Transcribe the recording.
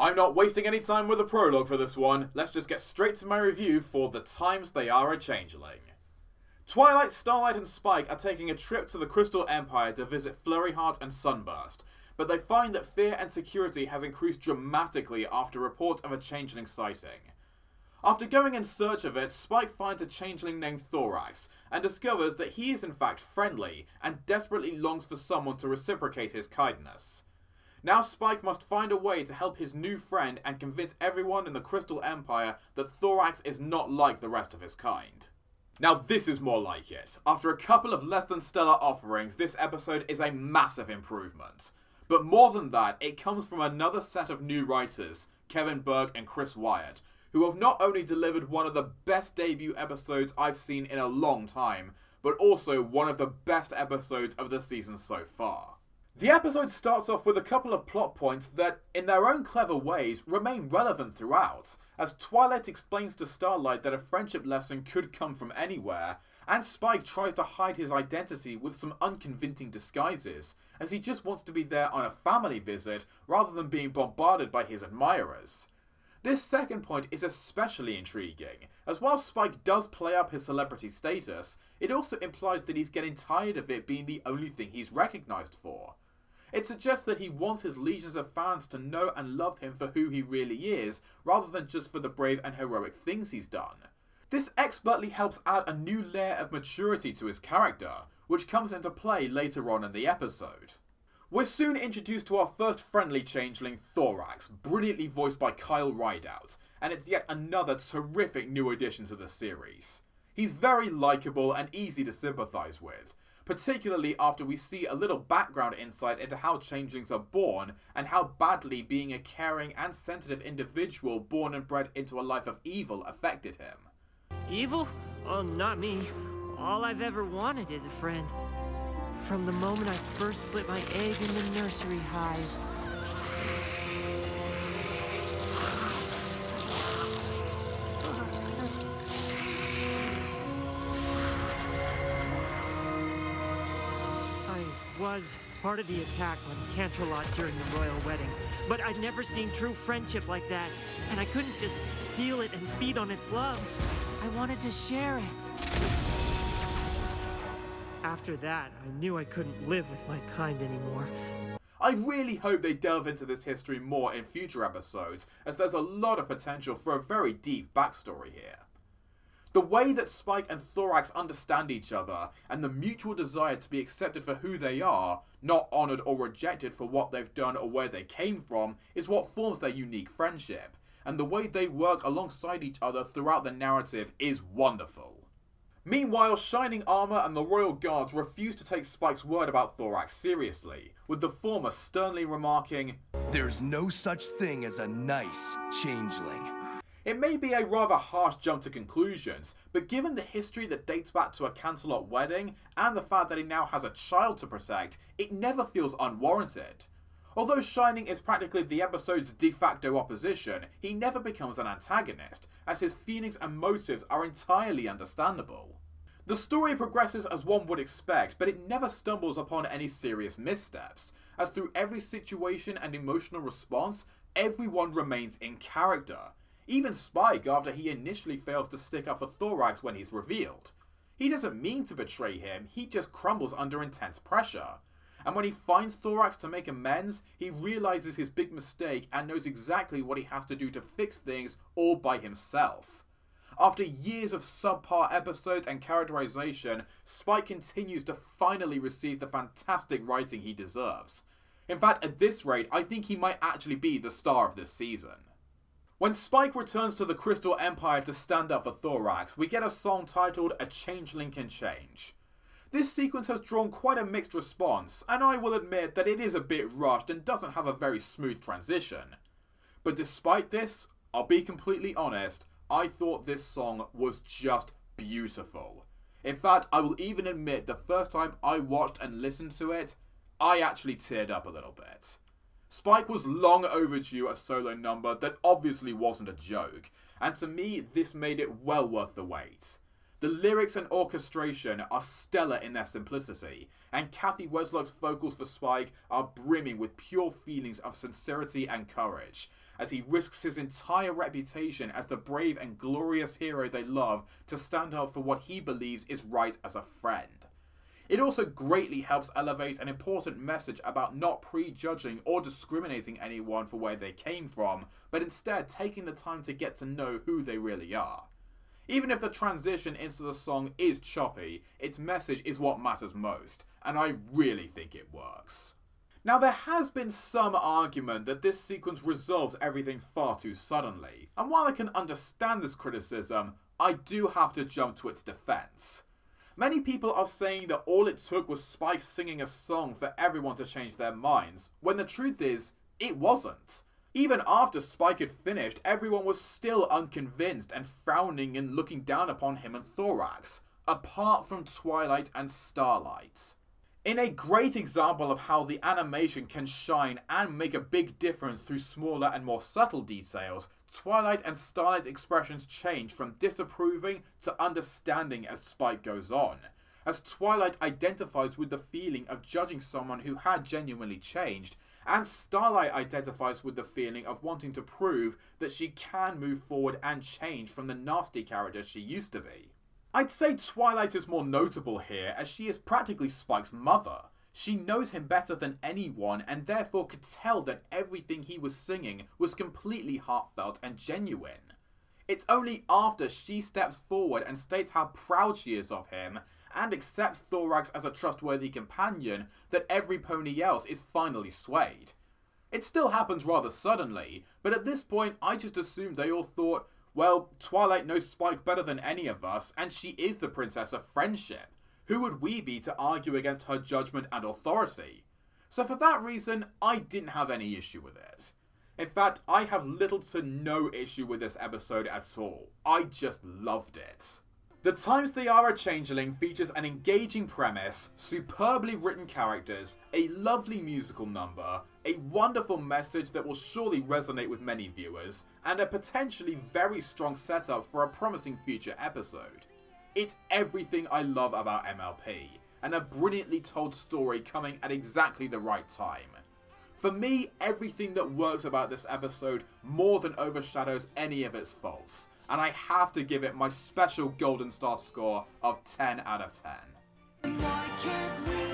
I'm not wasting any time with a prologue for this one, let's just get straight to my review for The Times They Are a Changeling. Twilight, Starlight and Spike are taking a trip to the Crystal Empire to visit Flurryheart and Sunburst, but they find that fear and security has increased dramatically after reports of a changeling sighting. After going in search of it, Spike finds a changeling named Thorax, and discovers that he is in fact friendly, and desperately longs for someone to reciprocate his kindness. Now Spike must find a way to help his new friend and convince everyone in the Crystal Empire that Thorax is not like the rest of his kind. Now this is more like it. After a couple of less than stellar offerings, this episode is a massive improvement. But more than that, it comes from another set of new writers, Kevin Berg and Chris Wyatt, who have not only delivered one of the best debut episodes I've seen in a long time, but also one of the best episodes of the season so far. The episode starts off with a couple of plot points that, in their own clever ways, remain relevant throughout, as Twilight explains to Starlight that a friendship lesson could come from anywhere, and Spike tries to hide his identity with some unconvincing disguises, as he just wants to be there on a family visit rather than being bombarded by his admirers. This second point is especially intriguing, as while Spike does play up his celebrity status, it also implies that he's getting tired of it being the only thing he's recognised for. It suggests that he wants his legions of fans to know and love him for who he really is, rather than just for the brave and heroic things he's done. This expertly helps add a new layer of maturity to his character, which comes into play later on in the episode. We're soon introduced to our first friendly changeling, Thorax, brilliantly voiced by Kyle Rideout, and it's yet another terrific new addition to the series. He's very likeable and easy to sympathise with, particularly after we see a little background insight into how changelings are born and how badly being a caring and sensitive individual born and bred into a life of evil affected him. Evil? Oh, not me. All I've ever wanted is a friend. From the moment I first split my egg in the nursery hive. I was part of the attack on Canterlot during the royal wedding, but I'd never seen true friendship like that, and I couldn't just steal it and feed on its love. I wanted to share it. After that, I knew I couldn't live with my kind anymore. I really hope they delve into this history more in future episodes, as there's a lot of potential for a very deep backstory here. The way that Spike and Thorax understand each other, and the mutual desire to be accepted for who they are, not honoured or rejected for what they've done or where they came from, is what forms their unique friendship, and the way they work alongside each other throughout the narrative is wonderful. Meanwhile, Shining Armour and the Royal Guards refuse to take Spike's word about Thorax seriously, with the former sternly remarking, "There's no such thing as a nice changeling." It may be a rather harsh jump to conclusions, but given the history that dates back to a Canterlot wedding, and the fact that he now has a child to protect, it never feels unwarranted. Although Shining is practically the episode's de facto opposition, he never becomes an antagonist, as his feelings and motives are entirely understandable. The story progresses as one would expect, but it never stumbles upon any serious missteps, as through every situation and emotional response, everyone remains in character. Even Spike, after he initially fails to stick up for Thorax when he's revealed. He doesn't mean to betray him, he just crumbles under intense pressure. And when he finds Thorax to make amends, he realises his big mistake and knows exactly what he has to do to fix things all by himself. After years of subpar episodes and characterization, Spike continues to finally receive the fantastic writing he deserves. In fact, at this rate, I think he might actually be the star of this season. When Spike returns to the Crystal Empire to stand up for Thorax, we get a song titled A Changeling Can Change. This sequence has drawn quite a mixed response, and I will admit that it is a bit rushed and doesn't have a very smooth transition. But despite this, I'll be completely honest, I thought this song was just beautiful. In fact, I will even admit the first time I watched and listened to it, I actually teared up a little bit. Spike was long overdue a solo number that obviously wasn't a joke, and to me this made it well worth the wait. The lyrics and orchestration are stellar in their simplicity, and Kathy Weslock's vocals for Spike are brimming with pure feelings of sincerity and courage, as he risks his entire reputation as the brave and glorious hero they love to stand up for what he believes is right as a friend. It also greatly helps elevate an important message about not prejudging or discriminating anyone for where they came from, but instead taking the time to get to know who they really are. Even if the transition into the song is choppy, its message is what matters most, and I really think it works. Now, there has been some argument that this sequence resolves everything far too suddenly, and while I can understand this criticism, I do have to jump to its defense. Many people are saying that all it took was Spike singing a song for everyone to change their minds, when the truth is, it wasn't. Even after Spike had finished, everyone was still unconvinced and frowning and looking down upon him and Thorax, apart from Twilight and Starlight. In a great example of how the animation can shine and make a big difference through smaller and more subtle details, Twilight and Starlight's expressions change from disapproving to understanding as Spike goes on, as Twilight identifies with the feeling of judging someone who had genuinely changed, and Starlight identifies with the feeling of wanting to prove that she can move forward and change from the nasty character she used to be. I'd say Twilight is more notable here, as she is practically Spike's mother. She knows him better than anyone and therefore could tell that everything he was singing was completely heartfelt and genuine. It's only after she steps forward and states how proud she is of him and accepts Thorax as a trustworthy companion that every pony else is finally swayed. It still happens rather suddenly, but at this point I just assumed they all thought, well, Twilight knows Spike better than any of us and she is the princess of friendship. Who would we be to argue against her judgment and authority? So for that reason, I didn't have any issue with it. In fact, I have little to no issue with this episode at all. I just loved it. The Times They Are a Changeling features an engaging premise, superbly written characters, a lovely musical number, a wonderful message that will surely resonate with many viewers, and a potentially very strong setup for a promising future episode. It's everything I love about MLP, and a brilliantly told story coming at exactly the right time. For me, everything that works about this episode more than overshadows any of its faults, and I have to give it my special Golden Star score of 10 out of 10. Why can't we